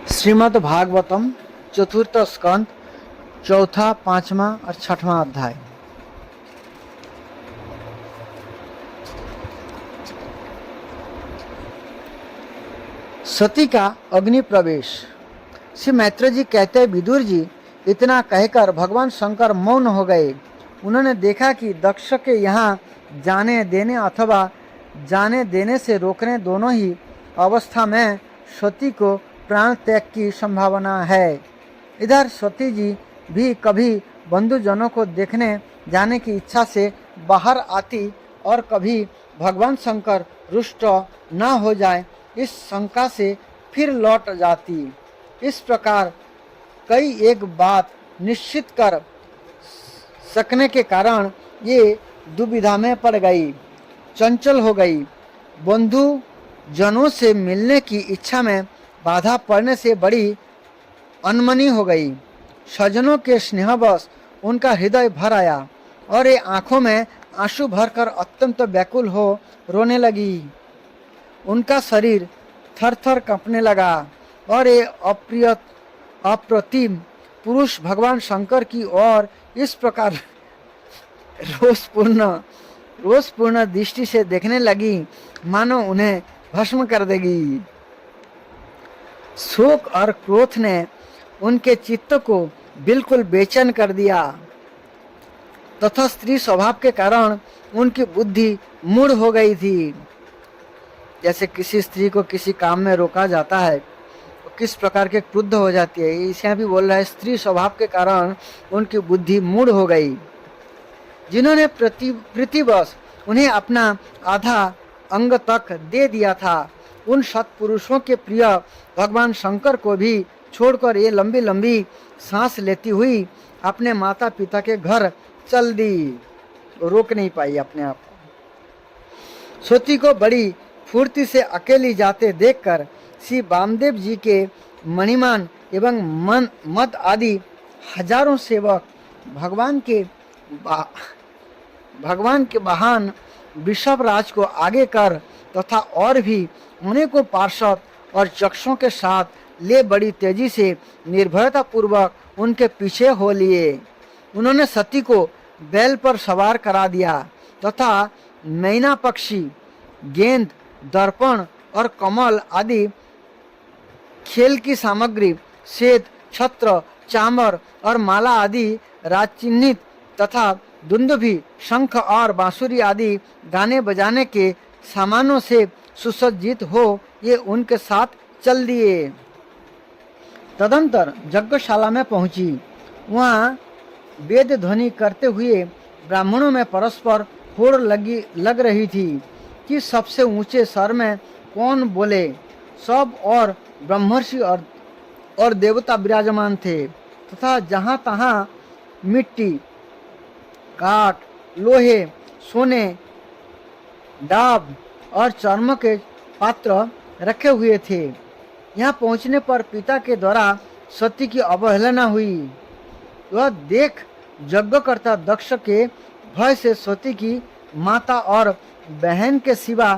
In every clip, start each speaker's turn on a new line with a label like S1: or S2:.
S1: श्रीमद् भागवतम चतुर्थ स्कंद चौथा, पांचवा और छठवां अध्याय। सती का अग्नि प्रवेश। श्री मैत्र जी कहते हैं, विदुर जी, इतना कहकर भगवान शंकर मौन हो गए। उन्होंने देखा कि दक्ष के यहाँ जाने देने अथवा जाने देने से रोकने दोनों ही अवस्था में सती को प्राण त्याग की संभावना है। इधर सती जी भी कभी बंधुजनों को देखने जाने की इच्छा से बाहर आती और कभी भगवान शंकर रुष्ट न हो जाए इस शंका से फिर लौट जाती। इस प्रकार कई एक बात निश्चित कर सकने के कारण ये दुविधा में पड़ गई, चंचल हो गई। बंधु जनों से मिलने की इच्छा में बाधा पड़ने से बड़ी अनमनी हो गई। सज्जनों के स्नेहवश उनका हृदय भर आया और ये आंखों में आंसू भरकर अत्यंत व्याकुल हो रोने लगी। उनका शरीर थर थर कांपने लगा और ये अप्रतिम पुरुष भगवान शंकर की ओर इस प्रकार रोषपूर्ण दृष्टि से देखने लगी मानो उन्हें भस्म कर देगी। शोक और क्रोध ने उनके चित्त को बिल्कुल बेचैन कर दिया तथा स्त्री स्वभाव के कारण उनकी बुद्धि मूढ़ हो गई थी। जैसे किसी स्त्री को किसी काम में रोका जाता है तो किस प्रकार के क्रुद्ध हो जाती है, इसे भी बोल रहा है, स्त्री स्वभाव के कारण उनकी बुद्धि मूढ़ हो गई। जिन्होंने प्रीतिवश उन्हें अपना आधा अंग तक दे दिया था, उन सत्पुरुषों के प्रिय भगवान शंकर को भी छोड़कर ये लंबी लंबी सांस लेती हुई अपने माता पिता के घर चल दी। रोक नहीं पाई अपने आप को। सती को बड़ी फुर्ती से अकेली जाते देखकर श्री वामदेव जी के मणिमान एवं मद आदि हजारों सेवक भगवान के वाहन वृषभराज को आगे कर तथा और भी अनेकों पार्षद और चक्षुओं के साथ ले बड़ी तेजी से निर्भयता पूर्वक उनके पीछे हो लिए। उन्होंने सती को बैल पर सवार करा दिया तथा मैना पक्षी, गेंद, दर्पण और कमल आदि खेल की सामग्री, श्वेत, छत्र, चामर और माला आदि राजचिन्हित तथा दुंदुभी, शंख और बांसुरी आदि गाने बजाने के सामानों से सुसज्जित हो ये उनके साथ चल दिए। तदंतर यज्ञशाला में पहुंची। वहाँ वेद ध्वनि करते हुए ब्राह्मणों में परस्पर होड़ लग रही थी कि सबसे ऊंचे स्वर में कौन बोले। सब और ब्रह्मर्षि और देवता विराजमान थे तथा जहाँ तहाँ मिट्टी, काठ, लोहे, सोने, डाब और चर्म के पात्र रखे हुए थे। यहाँ पहुँचने पर पिता के द्वारा सती की अवहेलना हुई। वह देख यज्ञकर्ता दक्ष के भय से सती की माता और बहन के सिवा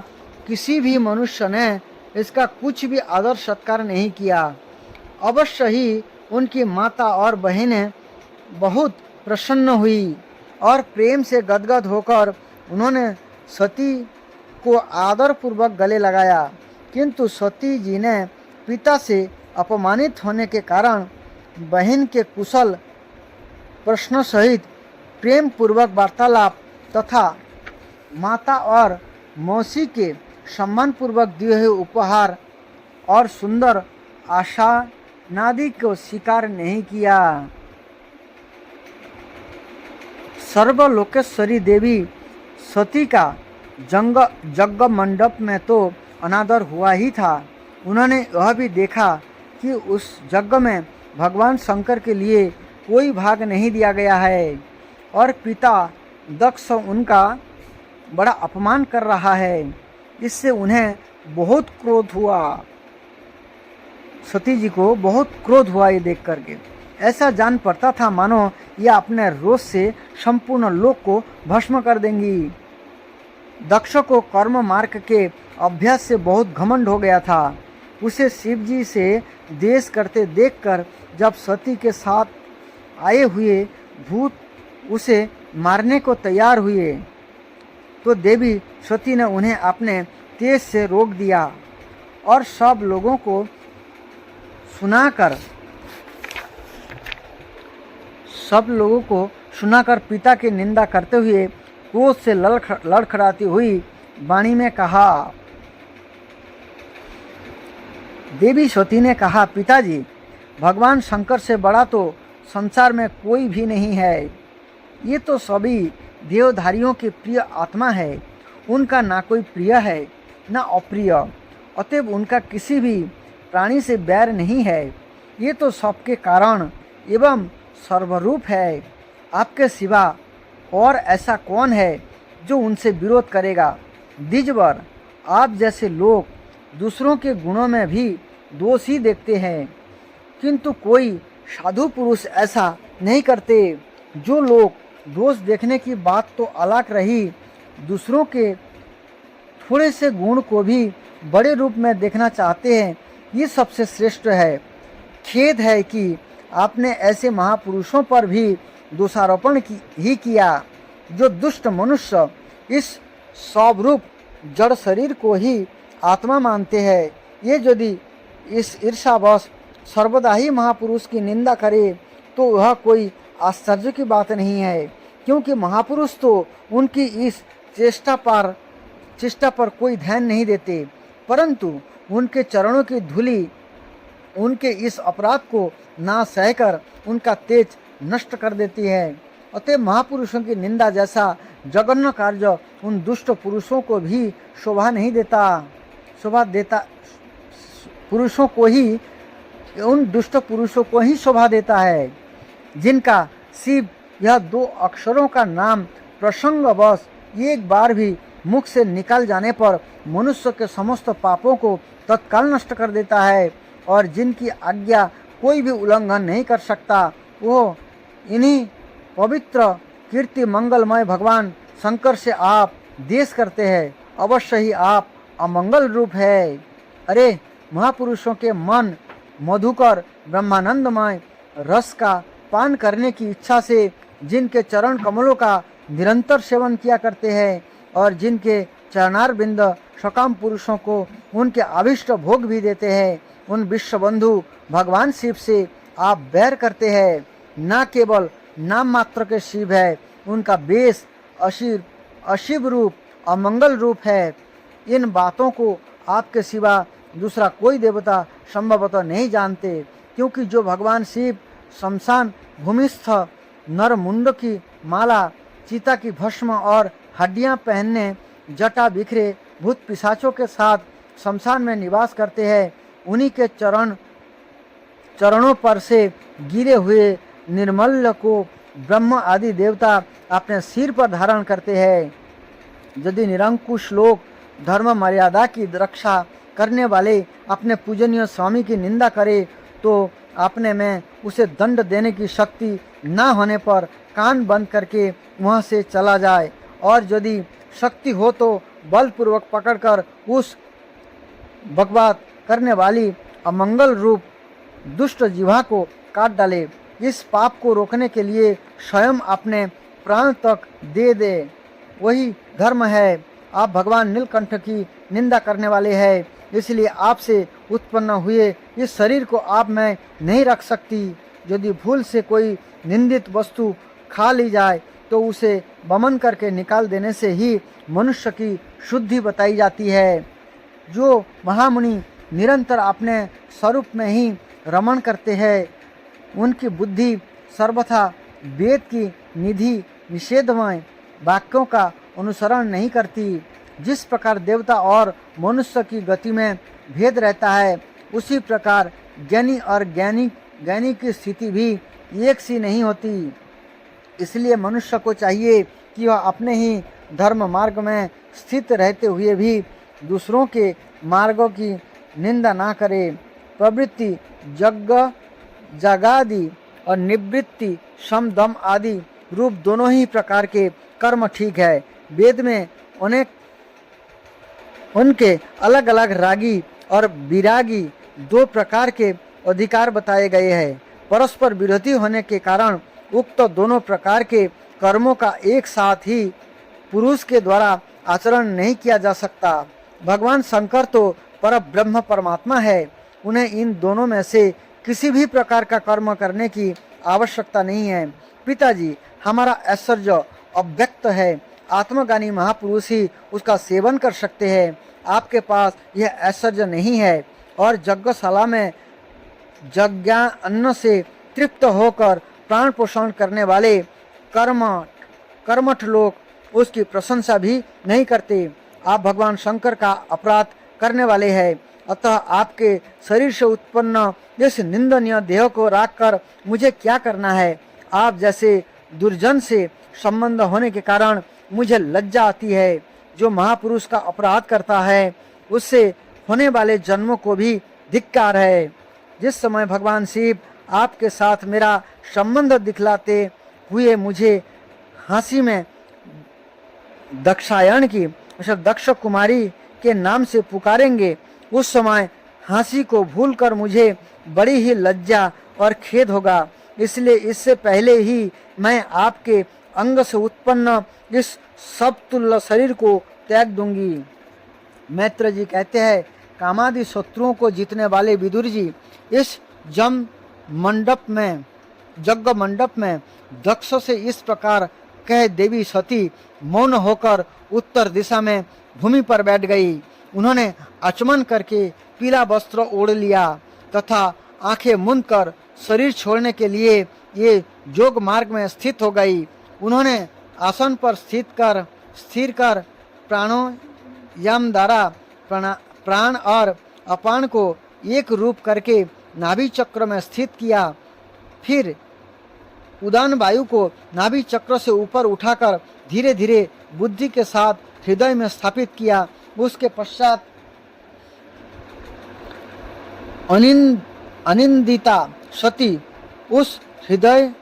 S1: किसी भी मनुष्य ने इसका कुछ भी आदर सत्कार नहीं किया। अवश्य ही उनकी माता और बहनें बहुत प्रसन्न हुई और प्रेम से गदगद होकर उन्होंने सती को आदर पूर्वक गले लगाया। किंतु सती जी ने पिता से अपमानित होने के कारण बहन के कुशल प्रश्नों सहित प्रेम पूर्वक वार्तालाप तथा माता और मौसी के सम्मान पूर्वक दिए हुए उपहार और सुंदर आशानादि को स्वीकार नहीं किया। सर्वलोकेश्वरी देवी सती का यज्ञ मंडप में तो अनादर हुआ ही था। उन्होंने यह भी देखा कि उस यज्ञ में भगवान शंकर के लिए कोई भाग नहीं दिया गया है और पिता दक्ष उनका बड़ा अपमान कर रहा है। इससे उन्हें बहुत क्रोध हुआ। सती जी को बहुत क्रोध हुआ ये देख करके। ऐसा जान पड़ता था मानो यह अपने रोष से संपूर्ण लोक को भस्म कर देंगी। दक्ष को कर्म मार्ग के अभ्यास से बहुत घमंड हो गया था। उसे शिव जी से द्वेष करते देखकर जब सती के साथ आए हुए भूत उसे मारने को तैयार हुए तो देवी सती ने उन्हें अपने तेज से रोक दिया और सब लोगों को सुनाकर पिता की निंदा करते हुए क्रोध से लड़खड़ाती हुई वाणी में कहा। देवी सती ने कहा, पिताजी, भगवान शंकर से बड़ा तो संसार में कोई भी नहीं है। ये तो सभी देवधारियों के प्रिय आत्मा है। उनका ना कोई प्रिय है ना अप्रिय, अतएव उनका किसी भी प्राणी से बैर नहीं है। ये तो सबके कारण एवं सर्वरूप है। आपके सिवा और ऐसा कौन है जो उनसे विरोध करेगा। द्विजवर, आप जैसे लोग दूसरों के गुणों में भी दोष ही देखते हैं, किंतु कोई साधु पुरुष ऐसा नहीं करते। जो लोग दोष देखने की बात तो अलग रही, दूसरों के थोड़े से गुण को भी बड़े रूप में देखना चाहते हैं, ये सबसे श्रेष्ठ है। खेद है कि आपने ऐसे महापुरुषों पर भी दोषारोपण ही किया जो दुष्ट मनुष्य इस स्वरूप जड़ शरीर को ही आत्मा मानते हैं। ये यदि इस ईर्षावश सर्वदा ही महापुरुष की निंदा करे तो वह कोई आश्चर्य की बात नहीं है, क्योंकि महापुरुष तो उनकी इस चेष्टा पर कोई ध्यान नहीं देते, परंतु उनके चरणों की धूलि उनके इस अपराध को ना सहकर उनका तेज नष्ट कर देती है। अतः महापुरुषों की निंदा जैसा जघन्य कार्य उन दुष्ट पुरुषों को भी शोभा देता उन दुष्ट पुरुषों को ही शोभा देता है, जिनका शिव यह दो अक्षरों का नाम प्रसंगवश एक बार भी मुख से निकल जाने पर मनुष्य के समस्त पापों को तत्काल नष्ट कर देता है, और जिनकी आज्ञा कोई भी उल्लंघन नहीं कर सकता। वो इन्हीं पवित्र कीर्ति मंगलमय भगवान शंकर से आप द्वेष करते हैं। अवश्य ही आप अमंगल रूप है। अरे महापुरुषों के मन मधुकर ब्रह्मानंदमय रस का पान करने की इच्छा से जिनके चरण कमलों का निरंतर सेवन किया करते हैं, और जिनके चरणार बिंद सकाम पुरुषों को उनके अभिष्ट भोग भी देते हैं, उन विश्वबंधु भगवान शिव से आप बैर करते हैं। न केवल नाम मात्र के शिव है, उनका बेस अशिव रूप अमंगल रूप है। इन बातों को आपके सिवा दूसरा कोई देवता संभवतः नहीं जानते, क्योंकि जो भगवान शिव शमशान भूमिस्थ नर मुंड की माला, चीता की भस्म और हड्डियां पहनने जटा बिखरे भूत पिशाचों के साथ शमशान में निवास करते हैं, उन्हीं के चरणों पर से गिरे हुए निर्मल्य को ब्रह्म आदि देवता अपने सिर पर धारण करते हैं। यदि निरंकुश लोग धर्म मर्यादा की रक्षा करने वाले अपने पूजनीय स्वामी की निंदा करे तो अपने में उसे दंड देने की शक्ति न होने पर कान बंद करके वहाँ से चला जाए, और यदि शक्ति हो तो बलपूर्वक पकड़कर उस बकवाद करने वाली अमंगल रूप दुष्ट जीवा को काट डाले। इस पाप को रोकने के लिए स्वयं अपने प्राण तक दे दे, वही धर्म है। आप भगवान नीलकंठ की निंदा करने वाले हैं, इसलिए आपसे उत्पन्न हुए इस शरीर को आप में नहीं रख सकती। यदि भूल से कोई निंदित वस्तु खा ली जाए तो उसे वमन करके निकाल देने से ही मनुष्य की शुद्धि बताई जाती है। जो महामुनि निरंतर अपने स्वरूप में ही रमण करते हैं, उनकी बुद्धि सर्वथा वेद की निधि निषेधमय वाक्यों का अनुसरण नहीं करती। जिस प्रकार देवता और मनुष्य की गति में भेद रहता है, उसी प्रकार ज्ञानी और ज्ञानी की स्थिति भी एक सी नहीं होती। इसलिए मनुष्य को चाहिए कि वह अपने ही धर्म मार्ग में स्थित रहते हुए भी दूसरों के मार्गों की निंदा ना करे। प्रवृत्ति जगादि और निवृत्ति सम दम आदि रूप दोनों ही प्रकार के कर्म ठीक है। वेद में उनके अलग अलग रागी और विरागी दो प्रकार के अधिकार बताए गए हैं। परस्पर विरोधी होने के कारण उक्त दोनों प्रकार के कर्मों का एक साथ ही पुरुष के द्वारा आचरण नहीं किया जा सकता। भगवान शंकर तो पर ब्रह्म परमात्मा है, उन्हें इन दोनों में से किसी भी प्रकार का कर्म करने की आवश्यकता नहीं है। पिताजी, हमारा ऐश्वर्य अव्यक्त है, आत्मज्ञानी महापुरुष ही उसका सेवन कर सकते हैं। आपके पास यह ऐश्वर्य नहीं है और यज्ञशाला में यज्ञान्न से तृप्त होकर प्राण पोषण करने वाले कर्मठ लोग उसकी प्रशंसा भी नहीं करते। आप भगवान शंकर का अपराध करने वाले हैं, अतः आपके शरीर से उत्पन्न इस निंदनीय देह को रखकर मुझे क्या करना है। आप जैसे दुर्जन से संबंध होने के कारण मुझे लज्जा आती है। जो महापुरुष का अपराध करता है उससे होने वाले जन्मों को भी धिक्कार है। जिस समय भगवान शिव आपके साथ मेरा संबंध दिखलाते हुए मुझे हंसी में दक्षायण की दक्ष कुमारी के नाम से पुकारेंगे, उस समय हंसी को भूलकर मुझे बड़ी ही लज्जा और खेद होगा। इसलिए इससे पहले ही मैं आपके अंग से उत्पन्न इस सबतुल्य शरीर को त्याग दूंगी। मैत्र जी कहते हैं, कामादि शत्रुओं को जीतने वाले विदुर जी इस यज्ञ मंडप में दक्ष से इस प्रकार कह देवी सती मौन होकर उत्तर दिशा में भूमि पर बैठ गई। उन्होंने आचमन करके पीला वस्त्र ओढ़ लिया तथा आंखें मूंद कर शरीर छोड़ने के लिए ये जोग मार्ग में स्थित हो गई। उन्होंने आसन पर स्थिर कर प्राणायाम द्वारा प्राण और अपान को एक रूप करके नाभि चक्र में स्थित किया। फिर उदान वायु को नाभि चक्र से ऊपर उठाकर धीरे धीरे बुद्धि के साथ हृदय में स्थापित किया। उसके पश्चात अनिंदिता सती उस हृदय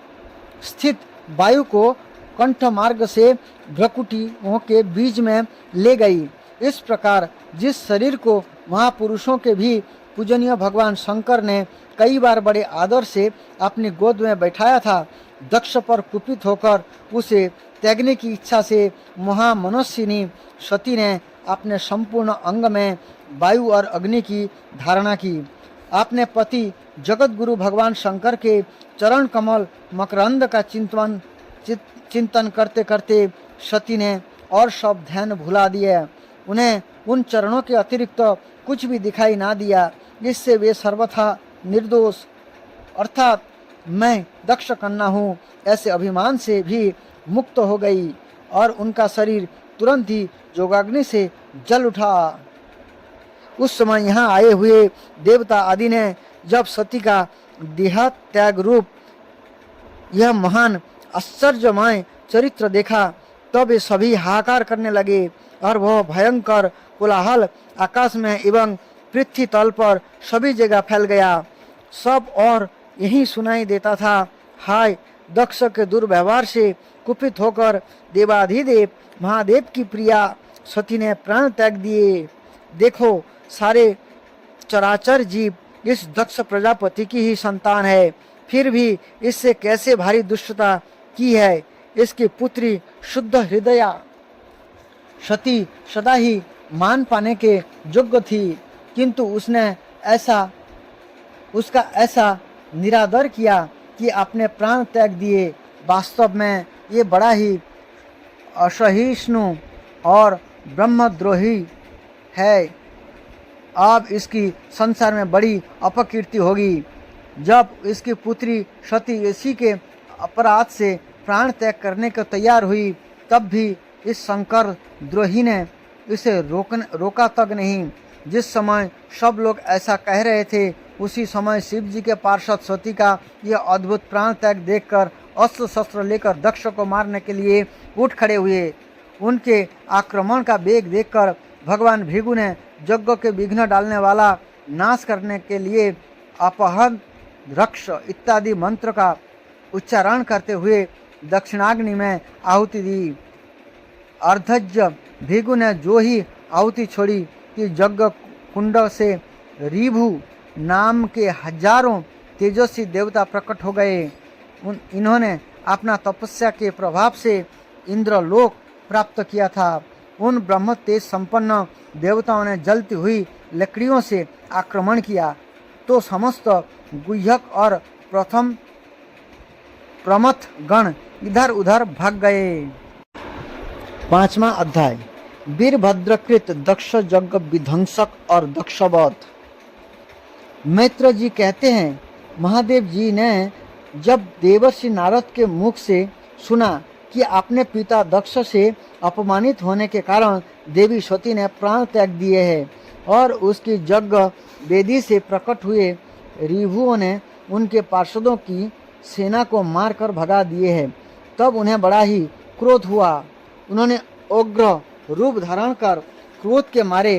S1: स्थित वायु को कंठ मार्ग से भ्रकुटियों के बीच में ले गई। इस प्रकार जिस शरीर को महापुरुषों के भी पूजनीय भगवान शंकर ने कई बार बड़े आदर से अपनी गोद में बैठाया था, दक्ष पर कुपित होकर उसे त्यागने की इच्छा से महामनस्विनी सती ने अपने संपूर्ण अंग में वायु और अग्नि की धारणा की। अपने पति जगत गुरु भगवान शंकर के चरण कमल मकरंद का चिंतन करते करते सती ने और सब ध्यान भुला दिया। उन्हें उन चरणों के अतिरिक्त कुछ भी दिखाई ना दिया, जिससे वे सर्वथा निर्दोष अर्थात मैं दक्ष कन्या हूँ ऐसे अभिमान से भी मुक्त हो गई और उनका शरीर तुरंत ही जोगाग्नि से जल उठा। उस समय यहाँ आए हुए देवता आदि ने जब सती का देहात त्याग रूप यह महान आश्चर्यमय चरित्र देखा तब वे सभी हाहाकार करने लगे और वह भयंकर कोलाहल आकाश में एवं पृथ्वी तल पर सभी जगह फैल गया। सब और यही सुनाई देता था, हाय दक्ष के दुर्व्यवहार से कुपित होकर देवाधिदेव महादेव की प्रिया सती ने प्राण त्याग दिए। देखो सारे चराचर जीव इस दक्ष प्रजापति की ही संतान है, फिर भी इससे कैसे भारी दुष्टता की है। इसकी पुत्री शुद्ध हृदया सती सदा ही मान पाने के योग्य थी, किंतु उसने उसका ऐसा निरादर किया कि अपने प्राण त्याग दिए। वास्तव में ये बड़ा ही असहिष्णु और ब्रह्मद्रोही है। अब इसकी संसार में बड़ी अपकीर्ति होगी। जब इसकी पुत्री सती इसी के अपराध से प्राण त्याग करने को तैयार हुई, तब भी इस शंकर द्रोही ने इसे रोका तक नहीं। जिस समय सब लोग ऐसा कह रहे थे, उसी समय शिव जी के पार्षद सती का यह अद्भुत प्राण त्याग देखकर अस्त्र शस्त्र लेकर दक्ष को मारने के लिए उठ खड़े हुए। उनके आक्रमण का वेग देखकर भगवान भृगु ने यज्ञ के विघ्न डालने वाला नाश करने के लिए अपहद रक्ष इत्यादि मंत्र का उच्चारण करते हुए दक्षिणाग्नि में आहुति दी। अर्धज्ञ भृगु ने जो ही आहुति छोड़ी कि यज्ञ कुंड से ऋभु नाम के हजारों तेजस्वी देवता प्रकट हो गए। इन्होंने अपना तपस्या के प्रभाव से इंद्रलोक प्राप्त किया था। उन ब्रह्म तेज संपन्न देवताओं ने जलती हुई लकड़ियों से आक्रमण किया तो समस्त गुह्यक और प्रथम प्रमथ गण इधर उधर भाग गए। 5वां अध्याय वीरभद्रकृत दक्ष यज्ञ विध्वंसक और दक्षवध। मैत्र जी कहते हैं, महादेव जी ने जब देवर्षि नारद के मुख से सुना कि अपने पिता दक्ष से अपमानित होने के कारण देवी सती ने प्राण त्याग दिए हैं और उसकी यज्ञ वेदी से प्रकट हुए ऋभुओं ने उनके पार्षदों की सेना को मारकर भगा दिए हैं, तब उन्हें बड़ा ही क्रोध हुआ। उन्होंने उग्र रूप धारण कर क्रोध के मारे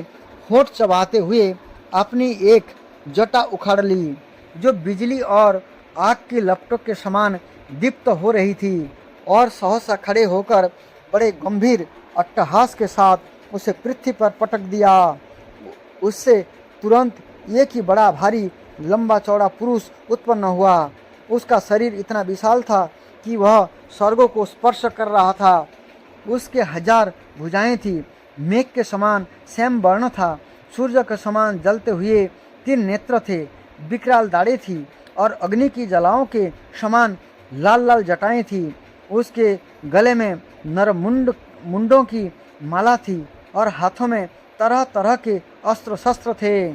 S1: होठ चबाते हुए अपनी एक जटा उखाड़ ली, जो बिजली और आग की लपटों के समान दीप्त हो रही थी, और सहसा खड़े होकर बड़े गंभीर अट्टहास के साथ उसे पृथ्वी पर पटक दिया। उससे तुरंत एक ही बड़ा भारी लंबा चौड़ा पुरुष उत्पन्न हुआ। उसका शरीर इतना विशाल था कि वह स्वर्गों को स्पर्श कर रहा था। उसके 1000 भुजाएं थी, मेघ के समान श्याम वर्ण था, सूर्य के समान जलते हुए 3 नेत्र थे, विकराल दाढ़ें थी और अग्नि की ज्वालाओं के समान लाल लाल जटाएं थी। उसके गले में मुंडों की माला थी और हाथों में तरह तरह के अस्त्र शस्त्र थे।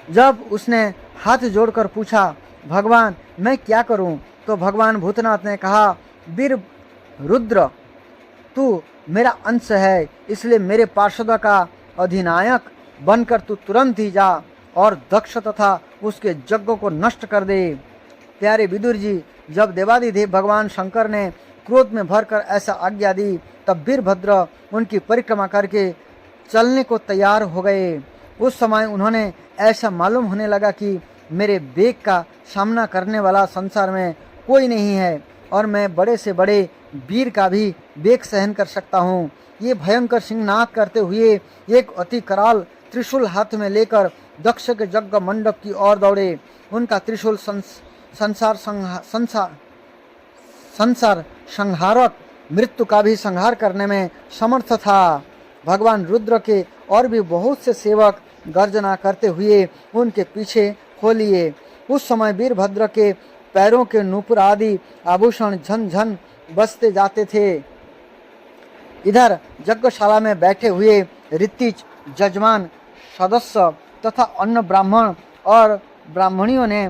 S1: जब उसने हाथ जोड़कर पूछा, भगवान मैं क्या करूं, तो भगवान भूतनाथ ने कहा, वीर रुद्र तू मेरा अंश है, इसलिए मेरे पार्षद का अधिनायक बनकर तू तुरंत ही जा और दक्ष तथा उसके यज्ञों को नष्ट कर दे। प्यारे विदुर जी, जब देवादिदेव भगवान शंकर ने क्रोध में भरकर ऐसा आज्ञा दी, तब वीरभद्र उनकी परिक्रमा करके चलने को तैयार हो गए। उस समय उन्होंने ऐसा मालूम होने लगा कि मेरे वेग का सामना करने वाला संसार में कोई नहीं है और मैं बड़े से बड़े वीर का भी वेग सहन कर सकता हूँ। ये भयंकर सिंहनाद करते हुए एक अति कराल त्रिशूल हाथ में लेकर दक्ष के यज्ञ मंडप की ओर दौड़े। उनका त्रिशूल संसार संहारक मृत्यु का भी संहार करने में समर्थ था। भगवान रुद्र के और भी बहुत से सेवक गर्जना करते हुए उनके पीछे हो लिए। उस समय वीरभद्र के पैरों के नूपुर आदि आभूषण झन झन बजते जाते थे। इधर यज्ञशाला में बैठे हुए ऋतिज जजमान सदस्य तथा अन्य ब्राह्मण और ब्राह्मणियों ने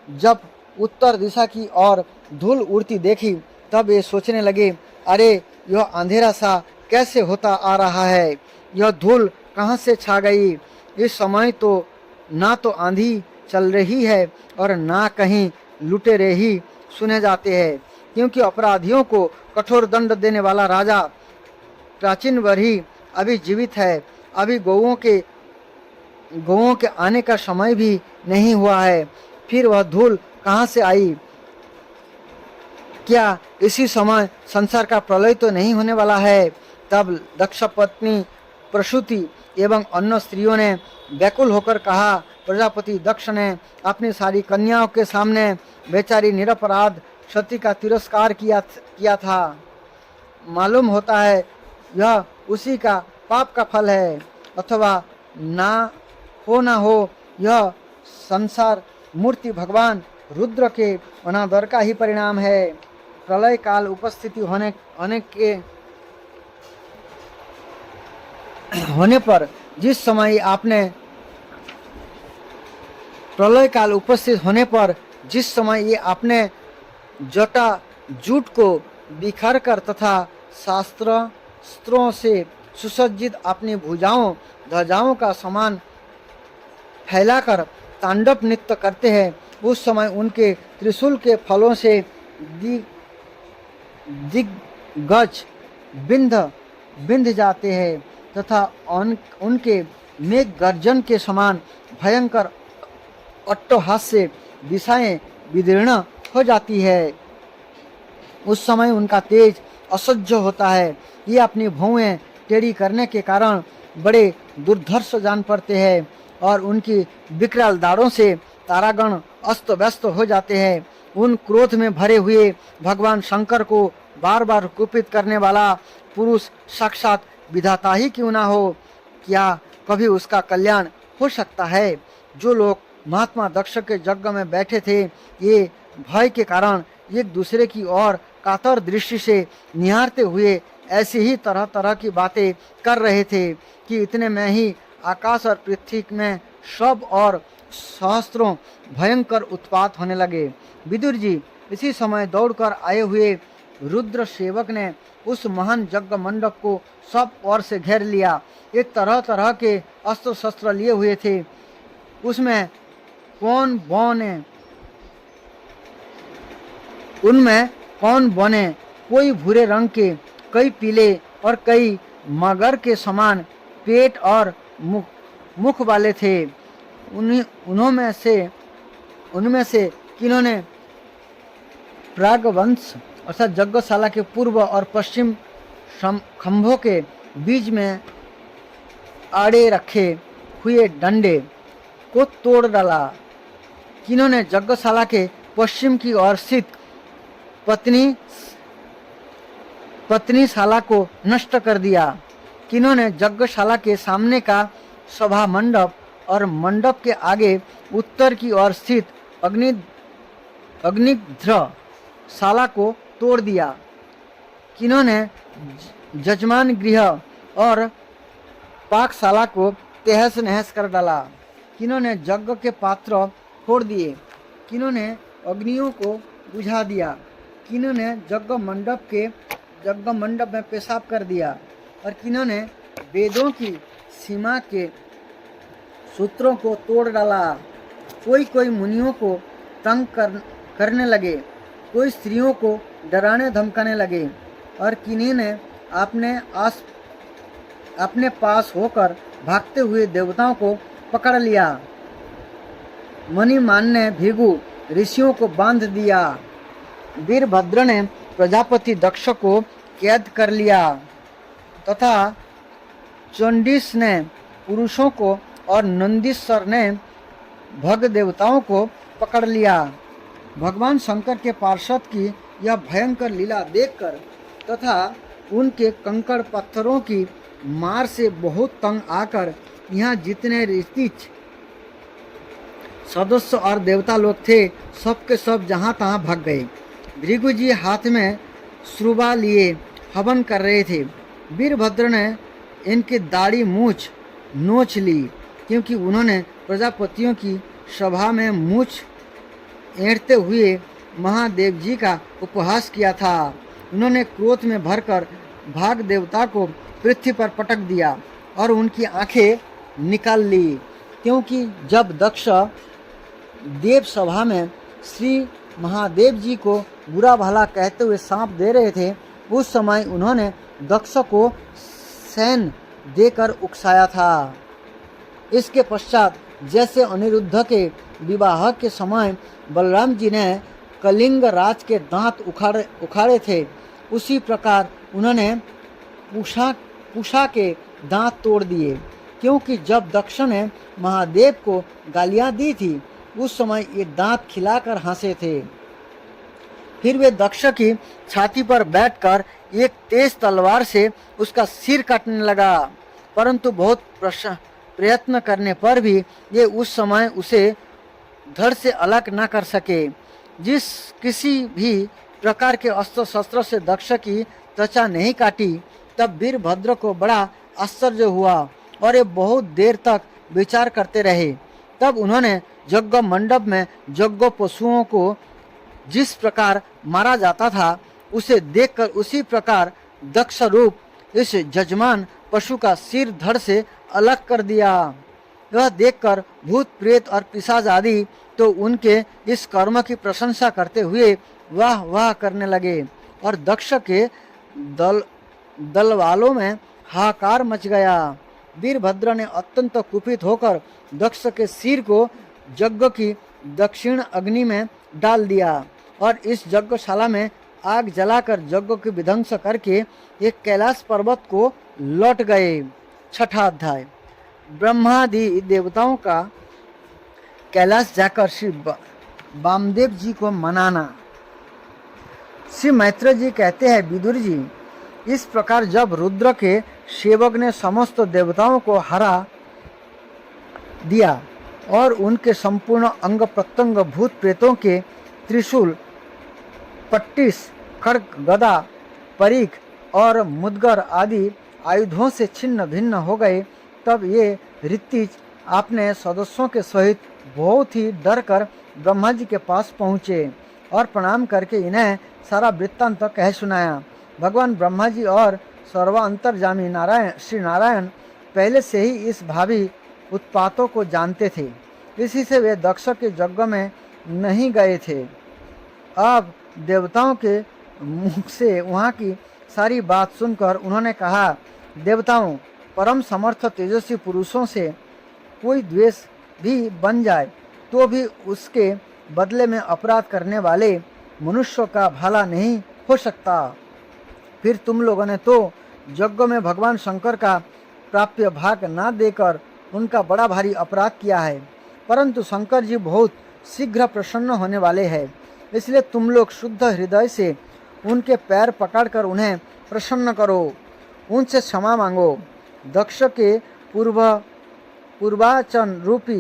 S1: जब उत्तर दिशा की ओर धूल उड़ती देखी, तब ये सोचने लगे, अरे यह अंधेरा सा कैसे होता आ रहा है, यह धूल कहाँ से छा गई। इस समय तो ना तो आंधी चल रही है और ना कहीं लुटेरे ही सुने जाते हैं, क्योंकि अपराधियों को कठोर दंड देने वाला राजा प्राचीन वही अभी जीवित है। अभी गौओं के आने का समय भी नहीं हुआ है, फिर वह धूल कहाँ से आई। क्या इसी समय संसार का प्रलय तो नहीं होने वाला है। तब दक्ष पत्नी प्रसूति एवं अन्य स्त्रियों ने व्याकुल होकर कहा, प्रजापति दक्ष ने अपनी सारी कन्याओं के सामने बेचारी निरपराध सती का तिरस्कार किया था। मालूम होता है यह उसी का पाप का फल है, अथवा ना हो यह संसार मूर्ति भगवान रुद्र के अनादर का ही परिणाम है। प्रलय काल उपस्थिति होने पर जिस समय आपने प्रलय काल उपस्थित होने पर जिस समय ये आपने जटा जूट को बिखर कर तथा शास्त्रों से सुसज्जित अपनी भुजाओं ध्वजाओं का समान फैलाकर तांडव नृत्य करते हैं, उस समय उनके त्रिशूल के फलों से दिग्गज बिंध जाते हैं तथा उनके मेघ गर्जन के समान भयंकर अट्टहास से दिशाएं विदीर्ण हो जाती है। उस समय उनका तेज असह्य होता है। ये अपनी भौएं टेढ़ी करने के कारण बड़े दुर्धर्ष जान पड़ते हैं। और उनकी विकराल दाढ़ों से तारागण अस्त व्यस्त हो जाते हैं। उन क्रोध में भरे हुए भगवान शंकर को बार बार कुपित करने वाला पुरुष साक्षात विधाता ही क्यों ना हो, क्या कभी उसका कल्याण हो सकता है? जो लोग महात्मा दक्ष के यज्ञ में बैठे थे, ये भय के कारण एक दूसरे की ओर कातर दृष्टि से निहारते हुए ऐसी ही तरह तरह की बातें कर रहे थे कि इतने में ही आकाश और पृथ्वी में सब और सहस्त्रों भयंकर उत्पात होने लगे। विदुर जी इसी समय दौड़कर आए हुए रुद्र सेवक ने उस महान यज्ञ मंडप को सब ओर से घेर लिया। एक तरह तरह के अस्त्र शस्त्र लिए हुए थे। उनमें कौन बने, कोई भूरे रंग के, कई पीले और कई मगर के समान पेट और मुख वाले थे। उनमें से किन्होंने प्रागवंश अर्थात यज्ञशाला के पूर्व और पश्चिम खंभों के बीच में आड़े रखे हुए डंडे को तोड़ डाला। किन्होंने यज्ञशाला के पश्चिम की ओर स्थित पत्नीशाला को नष्ट कर दिया। किन्होंने यज्ञशाला के सामने का सभा मंडप और मंडप के आगे उत्तर की ओर स्थित अग्निध्र शाला को तोड़ दिया। किन्होंने जजमान गृह और पाकशाला को तहस नहस कर डाला। किन्होंने यज्ञ के पात्र फोड़ दिए। किन्होंने अग्नियों को बुझा दिया। किन्होंने यज्ञ मंडप में पेशाब कर दिया। और किन्होंने वेदों की सीमा के सूत्रों को तोड़ डाला। कोई मुनियों को तंग करने लगे, कोई स्त्रियों को डराने धमकाने लगे और किन्हीं ने अपने पास होकर भागते हुए देवताओं को पकड़ लिया। मणिमान ने भृगु ऋषियों को बांध दिया। वीरभद्र ने प्रजापति दक्ष को कैद कर लिया तथा चंडीस ने पुरुषों को और नंदीश्वर ने भग देवताओं को पकड़ लिया। भगवान शंकर के पार्षद की यह भयंकर लीला देखकर तथा उनके कंकड़ पत्थरों की मार से बहुत तंग आकर यहाँ जितने ऋषिज सदस्य और देवता लोग थे, सबके सब जहाँ तहाँ भाग गए। भृगु जी हाथ में श्रुबा लिए हवन कर रहे थे। वीरभद्र ने इनकी दाढ़ी मूछ नोच ली, क्योंकि उन्होंने प्रजापतियों की सभा में मूछ एड़ते हुए महादेव जी का उपहास किया था। उन्होंने क्रोध में भरकर भाग देवता को पृथ्वी पर पटक दिया और उनकी आंखें निकाल ली, क्योंकि जब दक्ष देव सभा में श्री महादेव जी को बुरा भला कहते हुए सांप दे रहे थे, उस समय उन्होंने दक्ष को सैन देकर उकसाया था। इसके पश्चात जैसे अनिरुद्ध के विवाह के समय बलराम जी ने कलिंग राज के दांत उखाड़े थे, उसी प्रकार उन्होंने पूषा के दांत तोड़ दिए, क्योंकि जब दक्ष ने महादेव को गालियां दी थी, उस समय ये दांत खिलाकर हंसे थे। फिर वे दक्ष की छाती पर बैठकर एक तेज तलवार से उसका सिर काटने लगा, परंतु बहुत प्रयत्न करने पर भी ये उस समय उसे धड़ से अलग न कर सके। जिस किसी भी प्रकार के अस्त्र शस्त्र से दक्ष की त्वचा नहीं काटी, तब वीरभद्र को बड़ा आश्चर्य हुआ और ये बहुत देर तक विचार करते रहे। तब उन्होंने यज्ञ मंडप में यज्ञ पशुओं को जिस प्रकार मारा जाता था, उसे देखकर उसी प्रकार दक्ष रूप इस जजमान पशु का सिर धड़ से अलग कर दिया। यह देखकर भूत प्रेत और पिशाच आदि तो उनके इस कर्म की प्रशंसा करते हुए वाह वाह करने लगे और दक्ष के दल वालों में हाहाकार मच गया। वीरभद्र ने अत्यंत कुपित होकर दक्ष के सिर को यज्ञ की दक्षिण अग्नि में डाल दिया और इस यज्ञशाला में आग जलाकर यज्ञ की विध्वंस करके एक कैलाश पर्वत को लौट गए। छठा अध्याय। ब्रह्मादि देवताओं का कैलाश जाकर श्री वामदेव जी को मनाना। श्री मैत्रेय जी कहते हैं, विदुर जी, इस प्रकार जब रुद्र के सेवक ने समस्त देवताओं को हरा दिया और उनके संपूर्ण अंग प्रत्यंग भूत प्रेतों के त्रिशूल, पट्टिस, खड्ग, गदा, परीख और मुदगर आदि आयुधों से छिन्न भिन्न हो गए, तब ये ऋत्विज अपने सदस्यों के सहित बहुत ही डर कर ब्रह्मा जी के पास पहुँचे और प्रणाम करके इन्हें सारा वृत्तांत कह सुनाया। भगवान ब्रह्मा जी और सर्वांतर्यामी नारायण श्री नारायण पहले से ही इस भावी उत्पातों को जानते थे, इसी से वे दक्ष के यज्ञ में नहीं गए थे। अब देवताओं के मुख से वहाँ की सारी बात सुनकर उन्होंने कहा, देवताओं, परम समर्थ तेजस्वी पुरुषों से कोई द्वेष भी बन जाए तो भी उसके बदले में अपराध करने वाले मनुष्यों का भला नहीं हो सकता। फिर तुम लोगों ने तो यज्ञ में भगवान शंकर का प्राप्य भाग ना देकर उनका बड़ा भारी अपराध किया है, परंतु शंकर जी बहुत शीघ्र प्रसन्न होने वाले हैं, इसलिए तुम लोग शुद्ध हृदय से उनके पैर पकड़कर उन्हें प्रसन्न करो, उनसे क्षमा मांगो। दक्ष के पूर्वाचन रूपी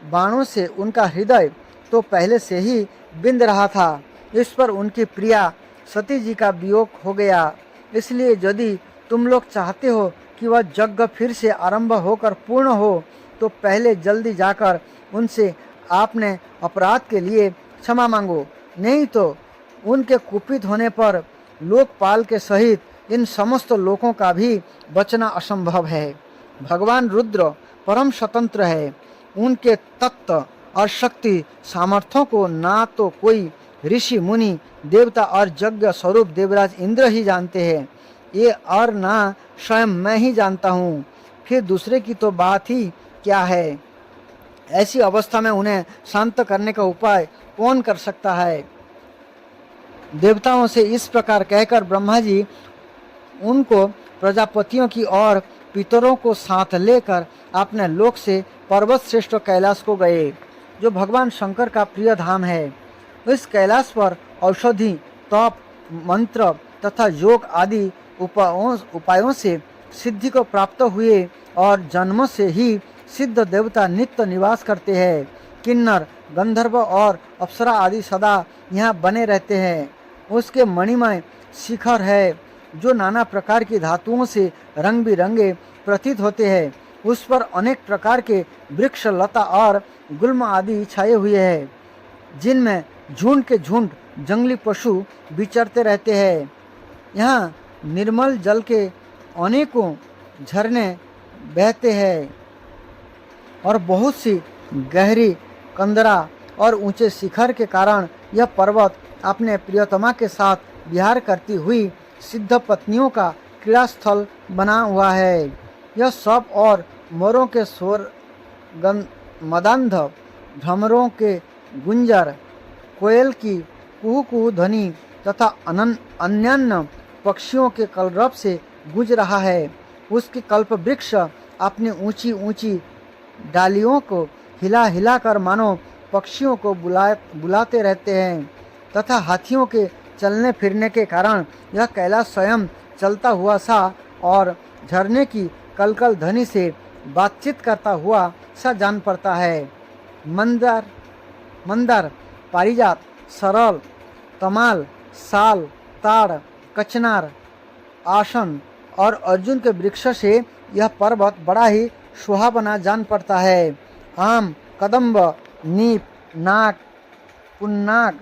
S1: बाणों से उनका हृदय तो पहले से ही बिंद रहा था, इस पर उनकी प्रिया सती जी का वियोग हो गया। इसलिए यदि तुम लोग चाहते हो कि वह यज्ञ फिर से आरंभ होकर पूर्ण हो, तो पहले जल्दी जाकर उनसे आपने अपराध के लिए क्षमा मांगो, नहीं तो उनके कुपित होने पर लोकपाल के सहित इन समस्त लोकों का भी बचना असंभव है। भगवान रुद्र परम स्वतंत्र है, उनके तत्व और शक्ति सामर्थ्यों को ना तो कोई ऋषि मुनि देवता और यज्ञ स्वरूप देवराज इंद्र ही जानते हैं, ये और ना स्वयं मैं ही जानता हूँ, फिर दूसरे की तो बात ही क्या है। ऐसी अवस्था में उन्हें शांत करने का उपाय कौन कर सकता है। देवताओं से इस प्रकार कहकर ब्रह्मा जी उनको प्रजापतियों की और पितरों को साथ लेकर अपने लोक से पर्वत श्रेष्ठ कैलाश को गए, जो भगवान शंकर का प्रिय धाम है। इस कैलाश पर औषधि, तप, मंत्र तथा योग आदि उपायों से सिद्धि को प्राप्त हुए और जन्मों से ही सिद्ध देवता नित्य निवास करते हैं। किन्नर, गंधर्व और अप्सरा आदि सदा यहाँ बने रहते हैं। उसके मणिमय शिखर है, जो नाना प्रकार की धातुओं से रंग बिरंगे प्रतीत होते हैं। उस पर अनेक प्रकार के वृक्ष, लता और गुल्म आदि छाए हुए हैं, जिनमें झुंड के झुंड जंगली पशु विचरते रहते हैं। यहाँ निर्मल जल के अनेकों झरने बहते हैं और बहुत सी गहरी कंदरा और ऊंचे शिखर के कारण यह पर्वत अपने प्रियतमा के साथ विहार करती हुई सिद्ध पत्नियों का क्रीड़ा स्थल बना हुआ है। यह सब और मोरों के स्वर, मदांध, भ्रमरों के गुंजर, कोयल की कुहू कुहू ध्वनि तथा अन्यान्य पक्षियों के कलरव से गूंज रहा है। उसके कल्प वृक्ष अपनी ऊंची ऊंची डालियों को हिला हिला कर मानो पक्षियों को बुलाते रहते हैं तथा हाथियों के चलने फिरने के कारण यह कैलाश स्वयं चलता हुआ सा और झरने की कलकल ध्वनि से बातचीत करता हुआ सा जान पड़ता है। मंदार, पारिजात, सरल, तमाल, साल, ताड़, कचनार, आसन और अर्जुन के वृक्ष से यह पर्वत बड़ा ही सुहावना जान पड़ता है। आम, कदम्ब, नीप, नाग, पुन्नाग,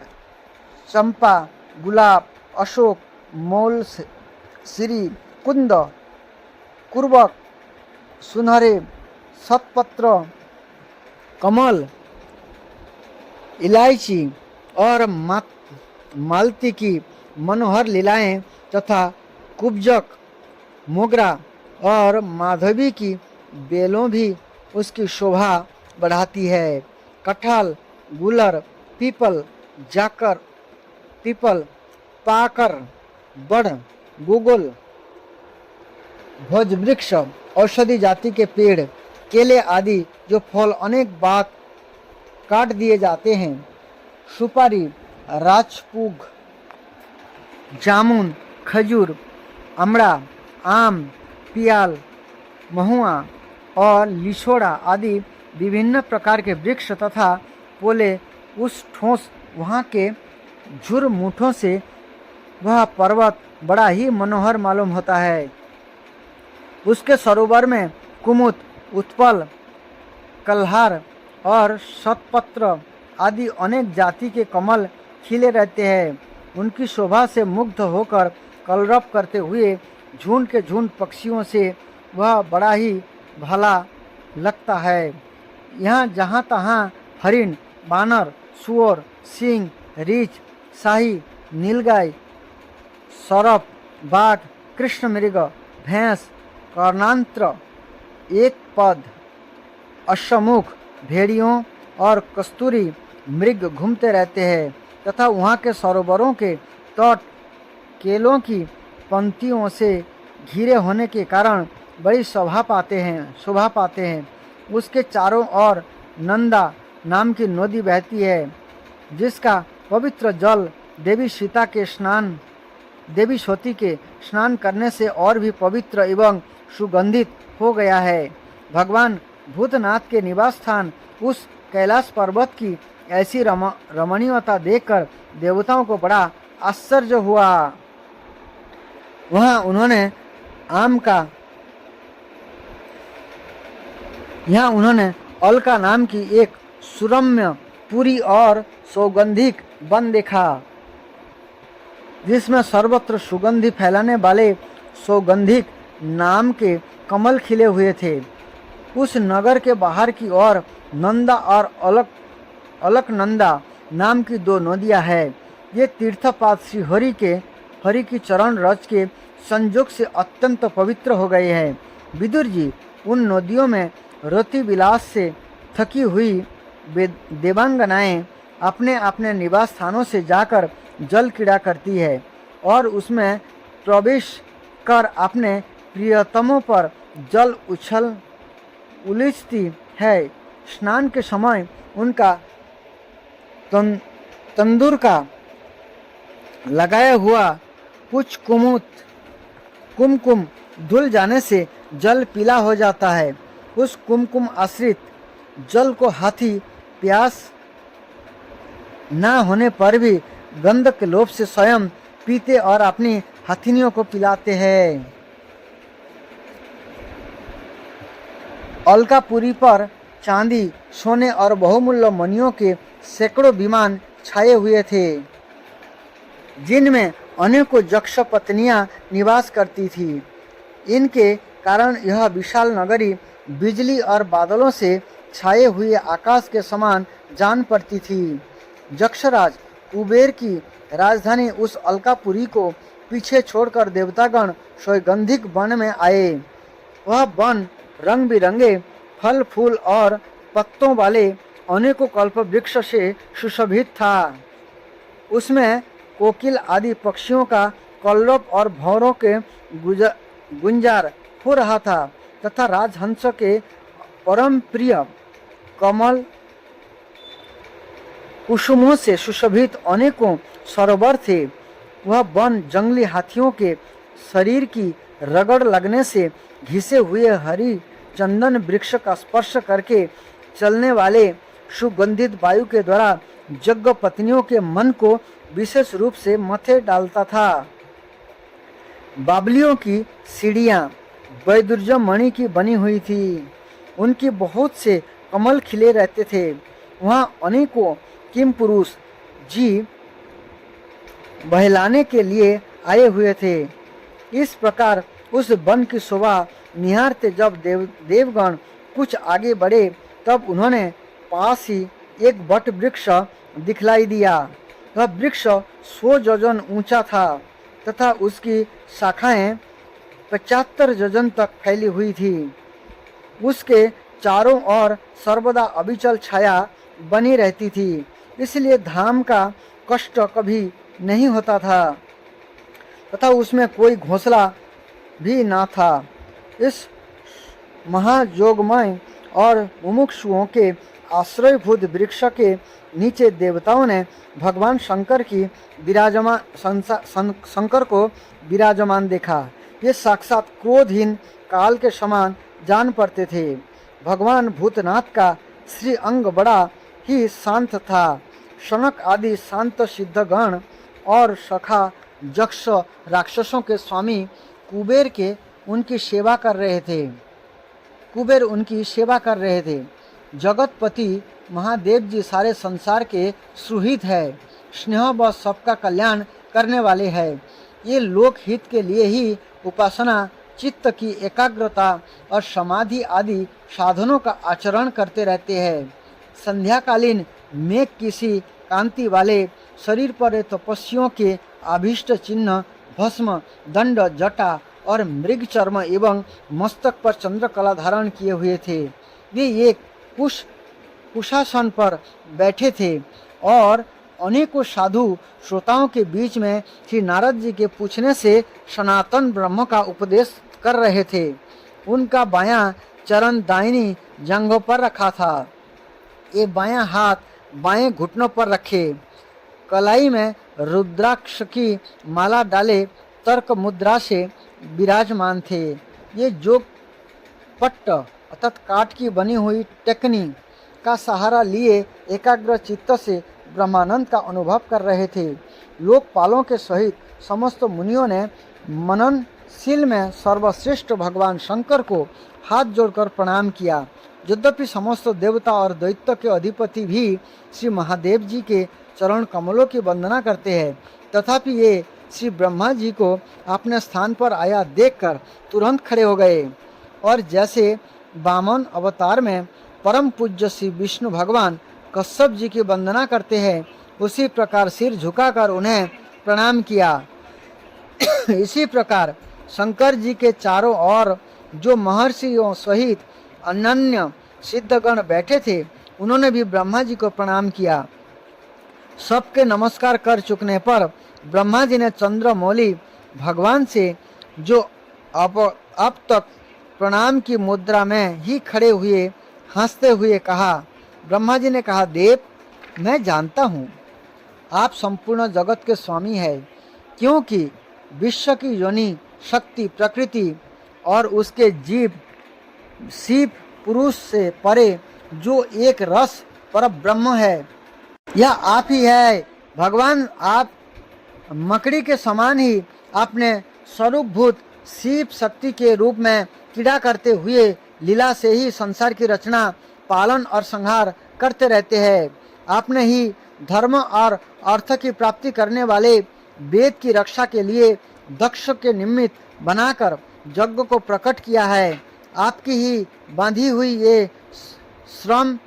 S1: चंपा, गुलाब, अशोक, मोल, श्री, कुंद, कुर्बक, सुनहरे, सतपत्र, कमल, इलायची और मालती की मनोहर लीलाएं तथा कुब्जक, मोगरा और माधवी की बेलों भी उसकी शोभा बढ़ाती है। कटहल, गुलर, पीपल, जाकर, पीपल, पाकर, बड़, गुगुल, भोज वृक्ष, औषधि जाति के पेड़, केले आदि जो फल अनेक बार काट दिए जाते हैं, सुपारी, राजपूग, जामुन, खजूर, अमड़ा, आम, पियाल, महुआ और लिशोड़ा आदि विभिन्न प्रकार के वृक्ष तथा पोले उस ठोस वहाँ के झुरमुठों से वह पर्वत बड़ा ही मनोहर मालूम होता है। उसके सरोवर में कुमुद, उत्पल, कल्हार और शतपत्र आदि अनेक जाति के कमल खिले रहते हैं। उनकी शोभा से मुग्ध होकर कलरव करते हुए झुंड के झुंड पक्षियों से वह बड़ा ही भला लगता है। यहाँ जहाँ तहाँ हरिण, बानर, सुअर, सिंह, रीछ, शाही, नीलगाय, सौरभ, बाघ, कृष्ण मृग, भैंस, कर्णांत्र, एक पद, अश्वमुख, भेड़ियों और कस्तूरी मृग घूमते रहते हैं तथा वहाँ के सरोवरों के तट केलों की पंक्तियों से घिरे होने के कारण बड़ी शोभा पाते हैं। उसके चारों ओर नंदा नाम की नदी बहती है, जिसका पवित्र जल देवी सती के स्नान करने से और भी पवित्र एवं सुगंधित हो गया है। भगवान भूतनाथ के निवास स्थान उस कैलाश पर्वत की ऐसी रमणीयता देखकर देवताओं को बड़ा आश्चर्य हुआ। वहाँ उन्होंने अलका नाम की एक सुरम्य, पूरी और सौगंधिक वन देखा, जिसमें सर्वत्र सुगंधि फैलाने वाले सौगंधिक नाम के कमल खिले हुए थे। उस नगर के बाहर की ओर नंदा और अलकनंदा नाम की दो नदियां हैं। ये तीर्थपाद श्री हरि की चरण रज के संयोग से अत्यंत पवित्र हो गए हैं। विदुर जी, उन नदियों में रति विलास से थकी हुई देवांगनाएं अपने अपने निवास स्थानों से जाकर जल क्रीड़ा करती है और उसमें प्रवेश कर अपने प्रियतमों पर जल उलीचती है। स्नान के समय उनका तंदूर का लगाया हुआ कुछ कुमकुम धुल जाने से जल पीला हो जाता है। उस कुमकुम आश्रित जल को हाथी प्यास न होने पर भी गंध के लोभ से स्वयं पीते और अपनी हथिनियों को पिलाते हैं। अलकापुरी पर चांदी, सोने और बहुमूल्य मणियों के सैकड़ों विमान छाए हुए थे, जिनमें अनेकों यक्ष पत्नियां निवास करती थी। इनके कारण यह विशाल नगरी बिजली और बादलों से छाए हुए आकाश के समान जान पड़ती थी। यक्षराज कुबेर की राजधानी उस अलकापुरी को पीछे छोड़कर देवतागण सौगंधिक वन में आए। वह वन रंग बिरंगे फल फूल और पत्तों वाले अनेकों कल्प वृक्ष से सुशोभित था। उसमें कोकिल आदि पक्षियों का कलरव और भौरों के गुंजार हो रहा था तथा राजहंस के परम प्रिय कमल कुसुमों से सुशोभित अनेकों सरोवर थे। वह वन जंगली हाथियों के शरीर की रगड़ लगने से घिसे हुए हरी चंदन वृक्ष का स्पर्श करके चलने वाले सुगंधित वायु के द्वारा यज्ञ पत्नियों के मन को विशेष रूप से मथे डालता था। बाबलियों की सीढ़ियाँ वैदुर्य मणि की बनी हुई थी। उनकी बहुत से कमल खिले रहते थे। वहाँ अनेकों किम पुरुष जी बहलाने के लिए आए हुए थे। इस प्रकार उस वन की शोभा निहारते जब देवगण कुछ आगे बढ़े तब उन्होंने पास ही एक वट वृक्ष दिखलाई दिया। वह वृक्ष 100 योजन ऊंचा था तथा उसकी शाखाएं 75 योजन तक फैली हुई थी। उसके चारों ओर सर्वदा अविचल छाया बनी रहती थी, इसलिए धाम का कष्ट कभी नहीं होता था तथा उसमें कोई घोंसला भी ना था। इस महायोगमय और मुमुक्षुओं के आश्रयभूत वृक्ष के नीचे देवताओं ने भगवान शंकर की शंकर को विराजमान देखा। ये साक्षात क्रोधहीन काल के समान जान पड़ते थे। भगवान भूतनाथ का श्री अंग बड़ा ही शांत था। शनक आदि शांत सिद्धगण और सखा जक्ष राक्षसों के स्वामी कुबेर के उनकी सेवा कर रहे थे। कुबेर उनकी सेवा कर रहे थे। जगतपति महादेव जी सारे संसार के सुहित है, स्नेह व सबका कल्याण करने वाले हैं। ये लोक हित के लिए ही उपासना, चित्त की एकाग्रता और समाधि आदि साधनों का आचरण करते रहते हैं। संध्याकालीन मेघ किसी कांति वाले शरीर पर तपस्वियों के अभीष्ट चिन्ह भस्म, दंड, जटा और मृग चर्म एवं मस्तक पर चंद्रकला धारण किए हुए थे। वे एक कुशासन पर बैठे थे और अनेकों साधु श्रोताओं के बीच में श्री नारद जी के पूछने से सनातन ब्रह्म का उपदेश कर रहे थे। उनका बायां चरण दाहिनी जांघों पर रखा था। ये बायां हाथ बाएं घुटनों पर रखे, कलाई में रुद्राक्ष की माला डाले तर्क मुद्रा से विराजमान थे। ये जोग पट्ट अर्थात काठ की बनी हुई टेकनी का सहारा लिए एकाग्र चित्त से ब्रह्मानंद का अनुभव कर रहे थे। लोकपालों के सहित समस्त मुनियों ने मननशील में सर्वश्रेष्ठ भगवान शंकर को हाथ जोड़कर प्रणाम किया। यद्यपि समस्त देवता और दैत्य के अधिपति भी श्री महादेव जी के चरण कमलों की वंदना करते हैं, तथापि ये श्री ब्रह्मा जी को अपने स्थान पर आया देखकर तुरंत खड़े हो गए और जैसे वामन अवतार में परम पूज्य श्री विष्णु भगवान कश्यप जी की वंदना करते हैं, उसी प्रकार सिर झुकाकर उन्हें प्रणाम किया। इसी प्रकार शंकर जी के चारों ओर जो महर्षियों सहित अनन्य सिद्धगण बैठे थे, उन्होंने भी ब्रह्मा जी को प्रणाम किया। सबके नमस्कार कर चुकने पर ब्रह्मा जी ने चंद्रमौली भगवान से जो अब तक प्रणाम की मुद्रा में ही खड़े हुए हंसते हुए कहा। ब्रह्मा जी ने कहा, देव, मैं जानता हूँ आप संपूर्ण जगत के स्वामी हैं, क्योंकि विश्व की योनि, शक्ति, प्रकृति और उसके जीव शिव पुरुष से परे जो एक रस पर ब्रह्म है, यह आप ही है। भगवान, आप मकड़ी के समान ही अपने स्वरूपभूत शिव शक्ति के रूप में क्रीड़ा करते हुए लीला से ही संसार की रचना, पालन और संहार करते रहते हैं। आपने ही धर्म और अर्थ की प्राप्ति करने वाले वेद की रक्षा के लिए दक्ष के निमित्त बनाकर यज्ञ को प्रकट किया है। आपकी ही बांधी हुई ये श्रम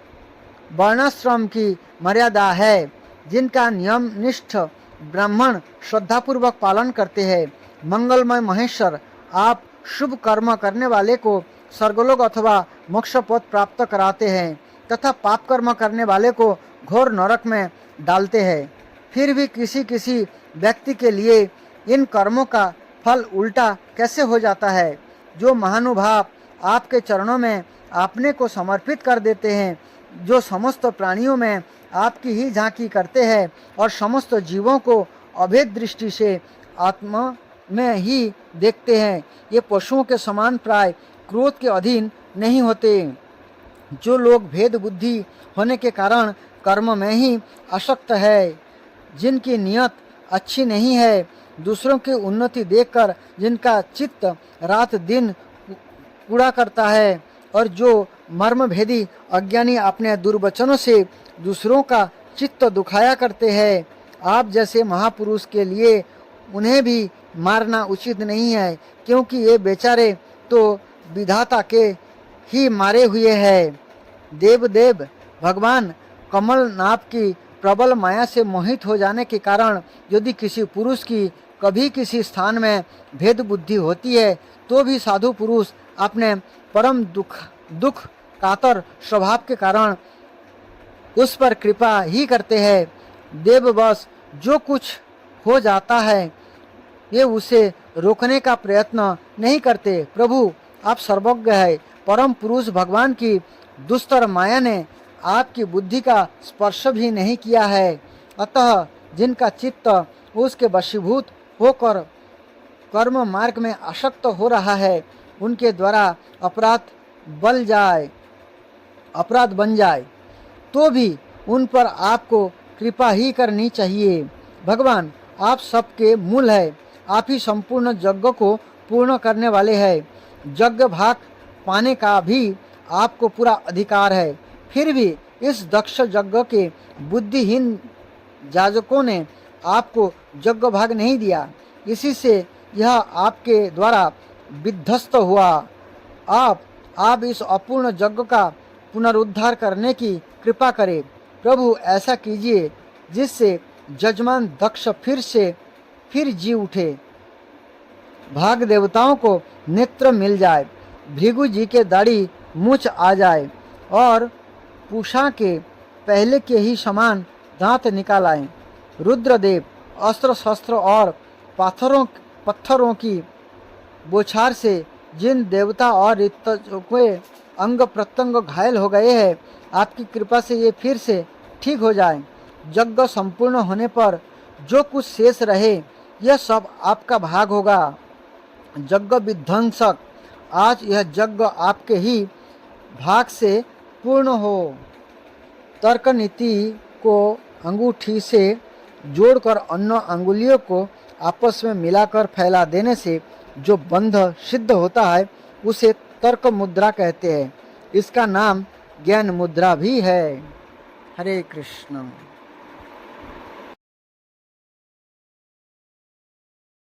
S1: वर्णाश्रम की मर्यादा है, जिनका नियम निष्ठ ब्राह्मण श्रद्धापूर्वक पालन करते हैं। मंगलमय महेश्वर, आप शुभ कर्म करने वाले को स्वर्गलोक अथवा मोक्ष पद प्राप्त कराते हैं तथा पाप कर्म करने वाले को घोर नरक में डालते हैं। फिर भी किसी किसी व्यक्ति के लिए इन कर्मों का फल उल्टा कैसे हो जाता है। जो महानुभाव आपके चरणों में अपने को समर्पित कर देते हैं, जो समस्त प्राणियों में आपकी ही झांकी करते हैं और समस्त जीवों को अभेद दृष्टि से आत्मा में ही देखते हैं, ये पशुओं के समान प्राय क्रोध के अधीन नहीं होते। जो लोग भेद बुद्धि होने के कारण कर्म में ही आसक्त है, जिनकी नियत अच्छी नहीं है, दूसरों की उन्नति देखकर जिनका चित्त रात दिन कूड़ा करता है और जो मर्मभेदी अज्ञानी अपने दुर्वचनों से दूसरों का चित्त दुखाया करते हैं, आप जैसे महापुरुष के लिए उन्हें भी मारना उचित नहीं है, क्योंकि ये बेचारे तो विधाता के ही मारे हुए हैं। देव भगवान कमल नाभ की प्रबल माया से मोहित हो जाने के कारण यदि किसी पुरुष की कभी किसी स्थान में भेद बुद्धि होती है, तो भी साधु पुरुष अपने परम दुख कातर स्वभाव के कारण उस पर कृपा ही करते हैं। देव बस जो कुछ हो जाता है ये उसे रोकने का प्रयत्न नहीं करते। प्रभु, आप सर्वज्ञ है। परम पुरुष भगवान की दुस्तर माया ने आपकी बुद्धि का स्पर्श भी नहीं किया है। अतः जिनका चित्त उसके वशीभूत होकर कर्म मार्ग में आसक्त हो रहा है, उनके द्वारा अपराध बन जाए तो भी उन पर आपको कृपा ही करनी चाहिए। भगवान आप सबके मूल है, आप ही संपूर्ण यज्ञ को पूर्ण करने वाले हैं। यज्ञ भाग पाने का भी आपको पूरा अधिकार है। फिर भी इस दक्ष यज्ञ के बुद्धिहीन याजकों ने आपको यज्ञ भाग नहीं दिया, इसी से यह आपके द्वारा विध्वस्त हुआ। आप इस अपूर्ण यज्ञ का पुनरुद्धार करने की कृपा करें। प्रभु ऐसा कीजिए जिससे जजमान दक्ष फिर जी उठे, भाग देवताओं को नेत्र मिल जाए, भृगु जी के दाढ़ी मूछ आ जाए और पूषा के पहले के ही समान दांत निकाल आए। रुद्रदेव अस्त्र शस्त्र और पत्थरों की बौछार से जिन देवता और ऋतुओं के अंग प्रत्यंग घायल हो गए हैं, आपकी कृपा से ये फिर से ठीक हो जाए। यज्ञ संपूर्ण होने पर जो कुछ शेष रहे, यह सब आपका भाग होगा। यज्ञ विध्वंसक, आज यह यज्ञ आपके ही भाग से पूर्ण हो। तर्क नीति को अंगूठी से जोड़कर अन्य अंगुलियों को आपस में मिलाकर फैला देने से जो बंध सिद्ध होता है, उसे तर्क मुद्रा कहते हैं। इसका नाम ज्ञान मुद्रा भी है। हरे कृष्ण।